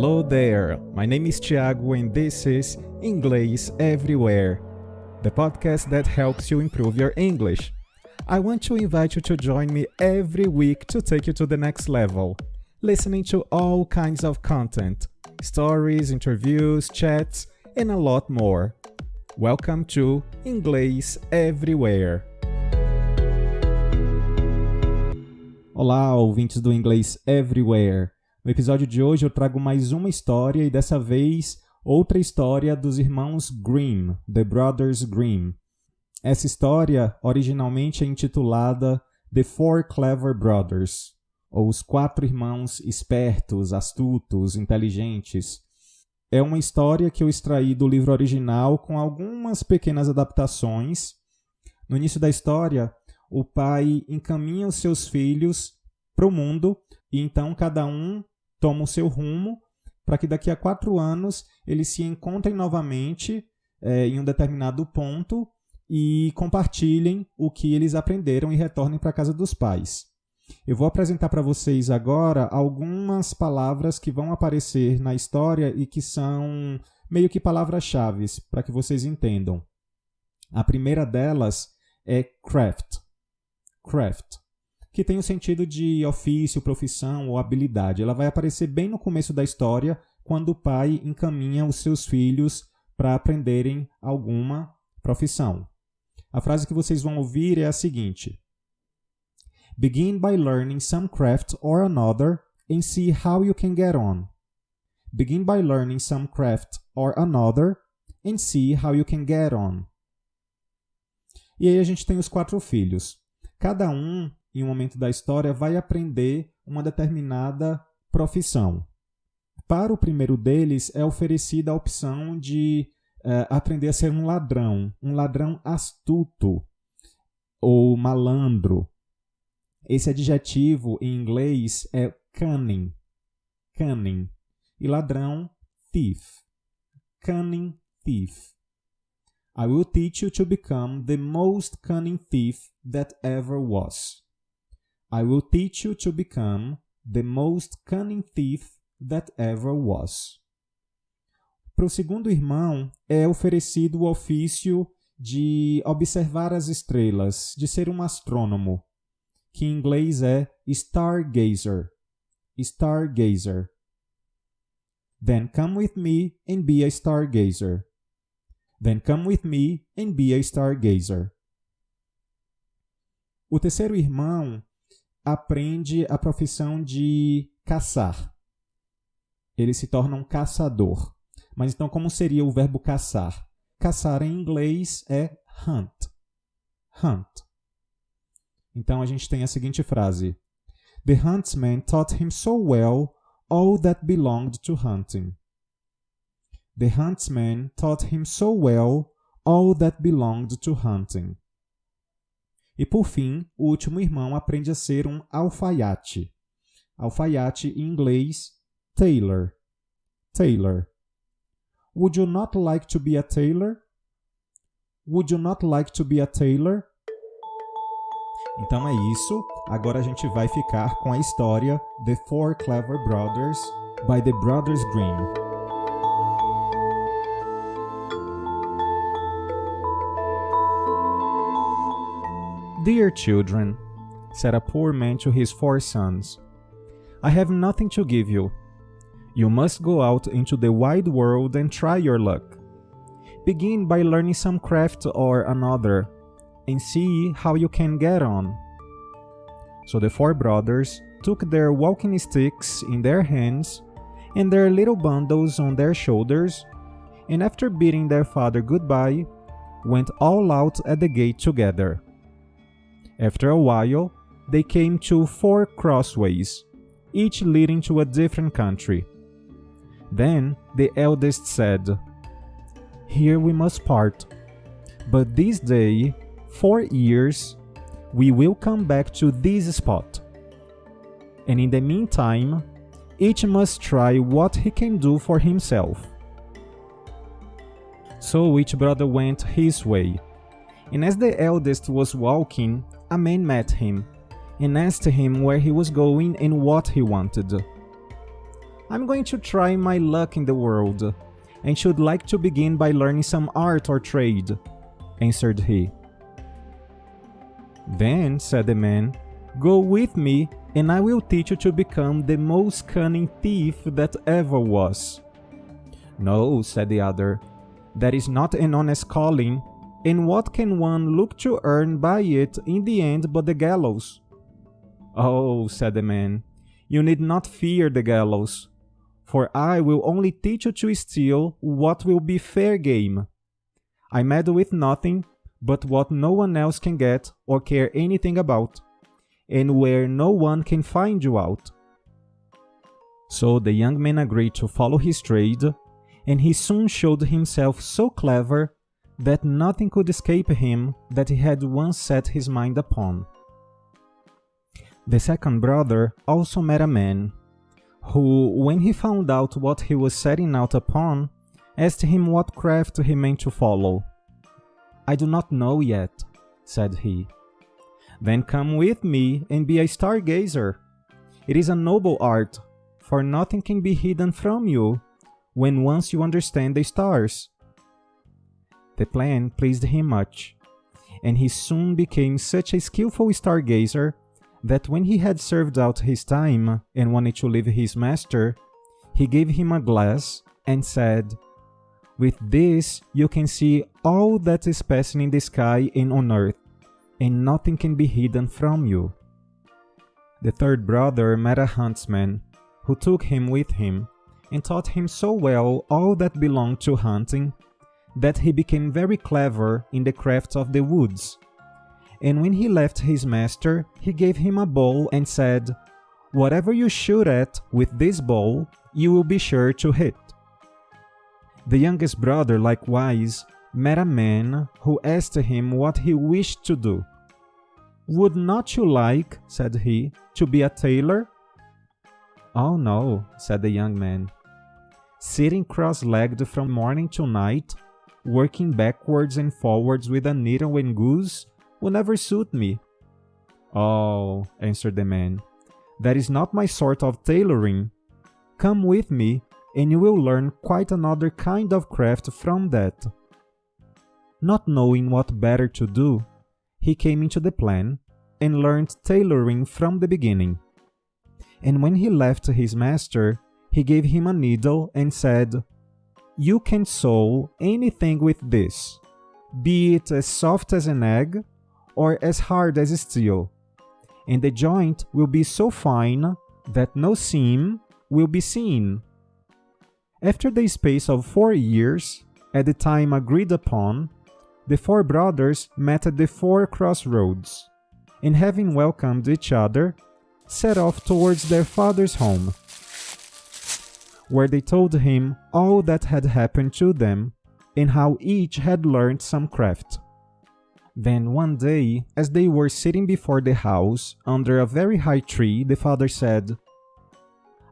Hello there, my name is Thiago and this is Inglês Everywhere, the podcast that helps you improve your English. I want to invite you to join me every week to take you to the next level, listening to all kinds of content, stories, interviews, chats, and a lot more. Welcome to Inglês Everywhere. Olá, ouvintes do Inglês Everywhere. No episódio de hoje eu trago mais uma história e dessa vez outra história dos irmãos Grimm, The Brothers Grimm. Essa história originalmente é intitulada The Four Clever Brothers, ou Os Quatro Irmãos Espertos, Astutos, Inteligentes. É uma história que eu extraí do livro original com algumas pequenas adaptações. No início da história, o pai encaminha os seus filhos para o mundo e então cada um toma o seu rumo para que daqui a 4 anos eles se encontrem novamente em um determinado ponto e compartilhem o que eles aprenderam e retornem para a casa dos pais. Eu vou apresentar para vocês agora algumas palavras que vão aparecer na história e que são meio que palavras-chave para que vocês entendam. A primeira delas é craft. Craft, que tem o sentido de ofício, profissão ou habilidade. Ela vai aparecer bem no começo da história, quando o pai encaminha os seus filhos para aprenderem alguma profissão. A frase que vocês vão ouvir é a seguinte: Begin by learning some craft or another and see how you can get on. Begin by learning some craft or another and see how you can get on. E aí a gente tem os 4 filhos. Cada um, em um momento da história, vai aprender uma determinada profissão. Para o primeiro deles, é oferecida a opção de aprender a ser um ladrão astuto ou malandro. Esse adjetivo em inglês é cunning, e ladrão, thief, cunning thief. I will teach you to become the most cunning thief that ever was. I will teach you to become the most cunning thief that ever was. Para o segundo irmão, é oferecido o ofício de observar as estrelas, de ser um astrônomo, que em inglês é stargazer. Stargazer. Then come with me and be a stargazer. Then come with me and be a stargazer. O terceiro irmão aprende a profissão de caçar. Ele se torna um caçador. Mas então como seria o verbo caçar? Caçar em inglês é hunt. Hunt. Então a gente tem a seguinte frase: The huntsman taught him so well all that belonged to hunting. The huntsman taught him so well all that belonged to hunting. E por fim, o último irmão aprende a ser um alfaiate. Alfaiate em inglês, tailor. Tailor. Would you not like to be a tailor? Would you not like to be a tailor? Então é isso. Agora a gente vai ficar com a história The Four Clever Brothers by The Brothers Grimm. Dear children, said a poor man to his 4 sons, I have nothing to give you. You must go out into the wide world and try your luck. Begin by learning some craft or another, and see how you can get on. So the 4 brothers took their walking sticks in their hands and their little bundles on their shoulders, and after bidding their father goodbye, went all out at the gate together. After a while, they came to 4 crossways, each leading to a different country. Then the eldest said, Here we must part, but this day, 4 years, we will come back to this spot. And in the meantime, each must try what he can do for himself. So each brother went his way, and as the eldest was walking, a man met him, and asked him where he was going and what he wanted. I'm going to try my luck in the world, and should like to begin by learning some art or trade," answered he. "Then," said the man, "go with me, and I will teach you to become the most cunning thief that ever was." "No," said the other, "that is not an honest calling, and what can one look to earn by it in the end but the gallows?" "Oh," said the man, "you need not fear the gallows, for I will only teach you to steal what will be fair game. I meddle with nothing but what no one else can get or care anything about, and where no one can find you out." So the young man agreed to follow his trade, and he soon showed himself so clever that nothing could escape him that he had once set his mind upon. The second brother also met a man, who, when he found out what he was setting out upon, asked him what craft he meant to follow. "I do not know yet," said he. "Then come with me and be a stargazer. It is a noble art, for nothing can be hidden from you when once you understand the stars." The plan pleased him much, and he soon became such a skillful stargazer that when he had served out his time and wanted to leave his master, he gave him a glass and said, "With this you can see all that is passing in the sky and on earth, and nothing can be hidden from you." The third brother met a huntsman, who took him with him, and taught him so well all that belonged to hunting, that he became very clever in the craft of the woods. And when he left his master, he gave him a bow and said, "Whatever you shoot at with this bow, you will be sure to hit." The youngest brother likewise met a man who asked him what he wished to do. "Would not you like," said he, "to be a tailor?" "Oh no," said the young man. "Sitting cross-legged from morning to night, working backwards and forwards with a needle and goose, will never suit me." "Oh," answered the man, "that is not my sort of tailoring. Come with me, and you will learn quite another kind of craft from that." Not knowing what better to do, he came into the plan, and learned tailoring from the beginning. And when he left his master, he gave him a needle and said, "You can sew anything with this, be it as soft as an egg, or as hard as steel, and the joint will be so fine that no seam will be seen." After the space of 4 years, at the time agreed upon, the four brothers met at the 4 crossroads, and having welcomed each other, set off towards their father's home, where they told him all that had happened to them, and how each had learned some craft. Then one day, as they were sitting before the house under a very high tree, the father said,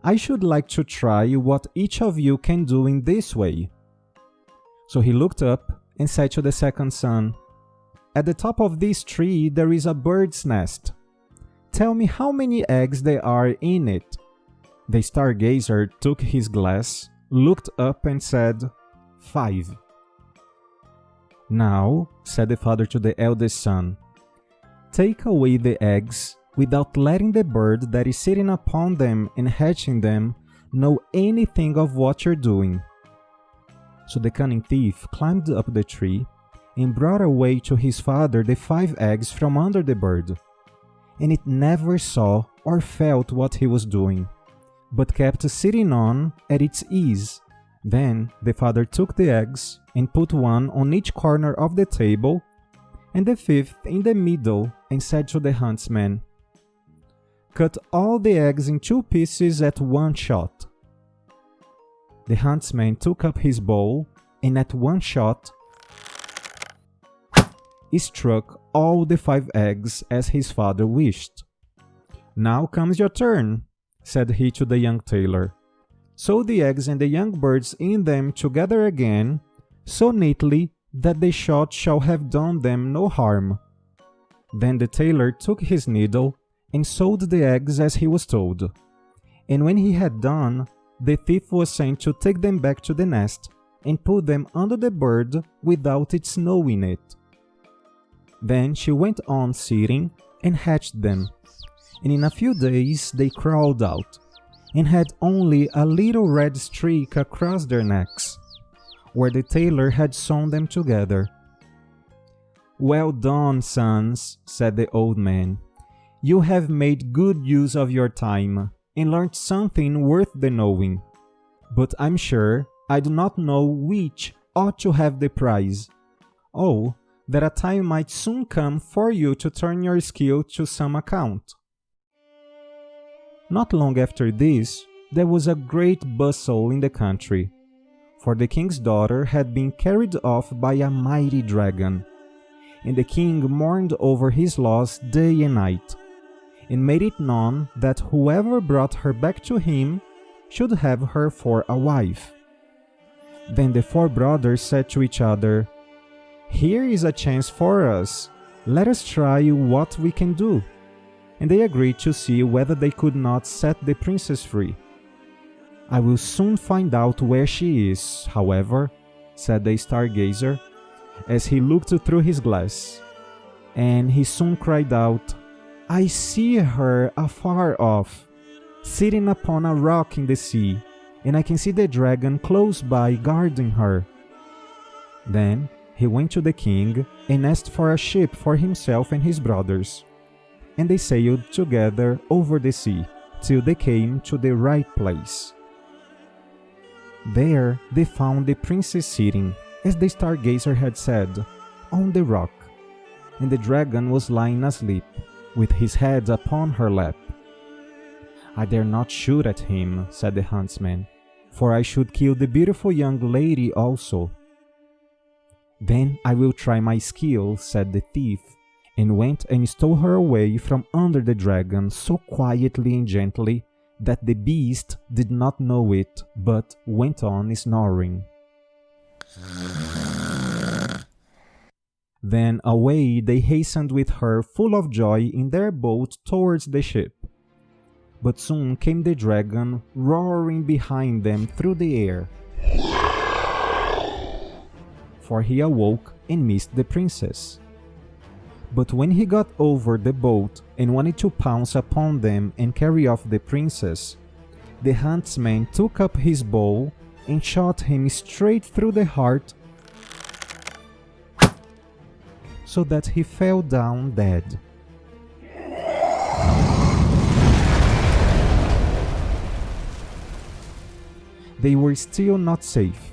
"I should like to try what each of you can do in this way." So he looked up and said to the second son, "At the top of this tree there is a bird's nest. Tell me how many eggs there are in it." The stargazer took his glass, looked up and said, "5." "Now," said the father to the eldest son, "take away the eggs without letting the bird that is sitting upon them and hatching them know anything of what you're doing." So the cunning thief climbed up the tree and brought away to his father the 5 eggs from under the bird, and it never saw or felt what he was doing, but kept sitting on at its ease. Then the father took the eggs and put one on each corner of the table, and the 5th in the middle, and said to the huntsman, "Cut all the eggs in 2 pieces at one shot." The huntsman took up his bow, and at one shot struck all the 5 eggs as his father wished. "Now comes your turn," said he to the young tailor. "Sew the eggs and the young birds in them together again, so neatly that the shot shall have done them no harm." Then the tailor took his needle and sewed the eggs as he was told. And when he had done, the thief was sent to take them back to the nest and put them under the bird without its knowing it. Then she went on sitting and hatched them, and in a few days they crawled out, and had only a little red streak across their necks, where the tailor had sewn them together. "Well done, sons," said the old man. "You have made good use of your time, and learnt something worth the knowing. But I'm sure I do not know which ought to have the prize. Oh, that a time might soon come for you to turn your skill to some account." Not long after this, there was a great bustle in the country, for the king's daughter had been carried off by a mighty dragon, and the king mourned over his loss day and night, and made it known that whoever brought her back to him should have her for a wife. Then the 4 brothers said to each other, "Here is a chance for us. Let us try what we can do." And they agreed to see whether they could not set the princess free. "I will soon find out where she is, however," said the stargazer, as he looked through his glass. And he soon cried out, "I see her afar off, sitting upon a rock in the sea, and I can see the dragon close by guarding her." Then he went to the king and asked for a ship for himself and his brothers, and they sailed together over the sea till they came to the right place. There they found the princess sitting, as the stargazer had said, on the rock, and the dragon was lying asleep, with his head upon her lap. "I dare not shoot at him," said the huntsman, "for I should kill the beautiful young lady also." "Then I will try my skill," said the thief, and went and stole her away from under the dragon so quietly and gently that the beast did not know it, but went on snoring. Then away they hastened with her full of joy in their boat towards the ship. But soon came the dragon roaring behind them through the air, for he awoke and missed the princess. But when he got over the boat and wanted to pounce upon them and carry off the princess, the huntsman took up his bow and shot him straight through the heart, so that he fell down dead. They were still not safe,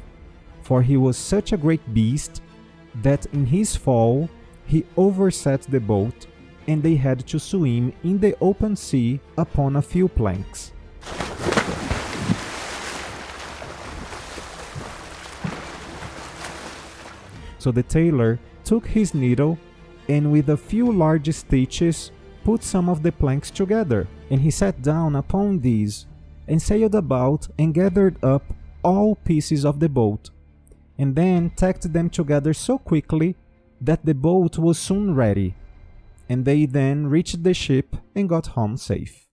for he was such a great beast that in his fall he overset the boat, and they had to swim in the open sea upon a few planks. So the tailor took his needle, and with a few large stitches put some of the planks together, and he sat down upon these, and sailed about and gathered up all pieces of the boat, and then tacked them together so quickly that the boat was soon ready, and they then reached the ship and got home safe.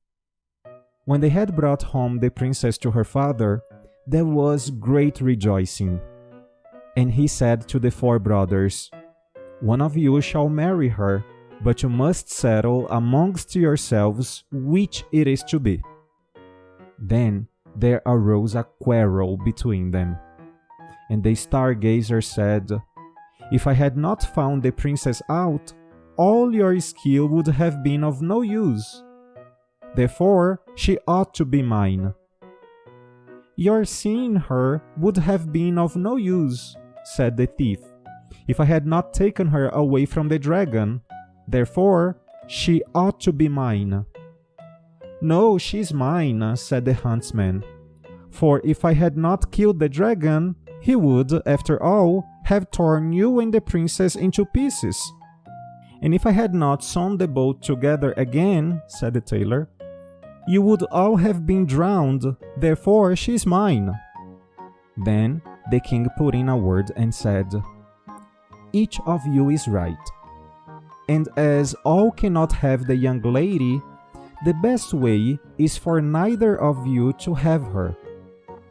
When they had brought home the princess to her father, there was great rejoicing. And he said to the 4 brothers, "One of you shall marry her, but you must settle amongst yourselves which it is to be." Then there arose a quarrel between them. And the stargazer said, "If I had not found the princess out, all your skill would have been of no use. Therefore she ought to be mine." "Your seeing her would have been of no use," said the thief, "if I had not taken her away from the dragon. Therefore she ought to be mine." "No, she is mine," said the huntsman, "for if I had not killed the dragon, he would, after all, have torn you and the princess into pieces. And if I had not sewn the boat together again," said the tailor, "you would all have been drowned. Therefore she is mine." Then the king put in a word and said, "Each of you is right. And as all cannot have the young lady, the best way is for neither of you to have her.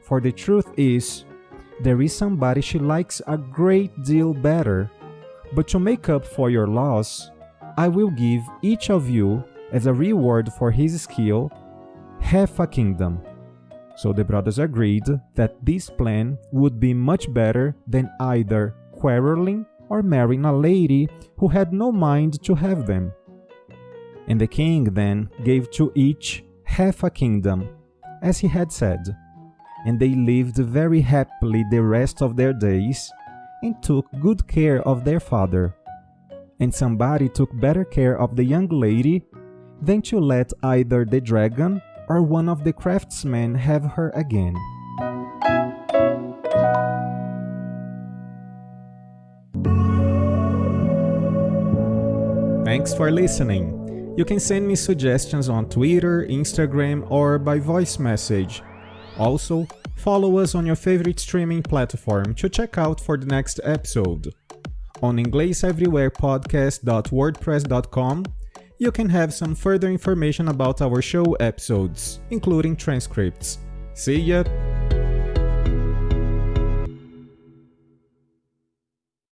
for the truth is, there is somebody she likes a great deal better. But to make up for your loss, I will give each of you, as a reward for his skill, half a kingdom." So the brothers agreed that this plan would be much better than either quarreling or marrying a lady who had no mind to have them. And the king then gave to each half a kingdom, as he had said, and they lived very happily the rest of their days, and took good care of their father. And somebody took better care of the young lady than to let either the dragon or one of the craftsmen have her again. Thanks for listening. You can send me suggestions on Twitter, Instagram, or by voice message. Also, follow us on your favorite streaming platform to check out for the next episode. On ingleseverywherepodcast.wordpress.com, you can have some further information about our show episodes, including transcripts. See ya!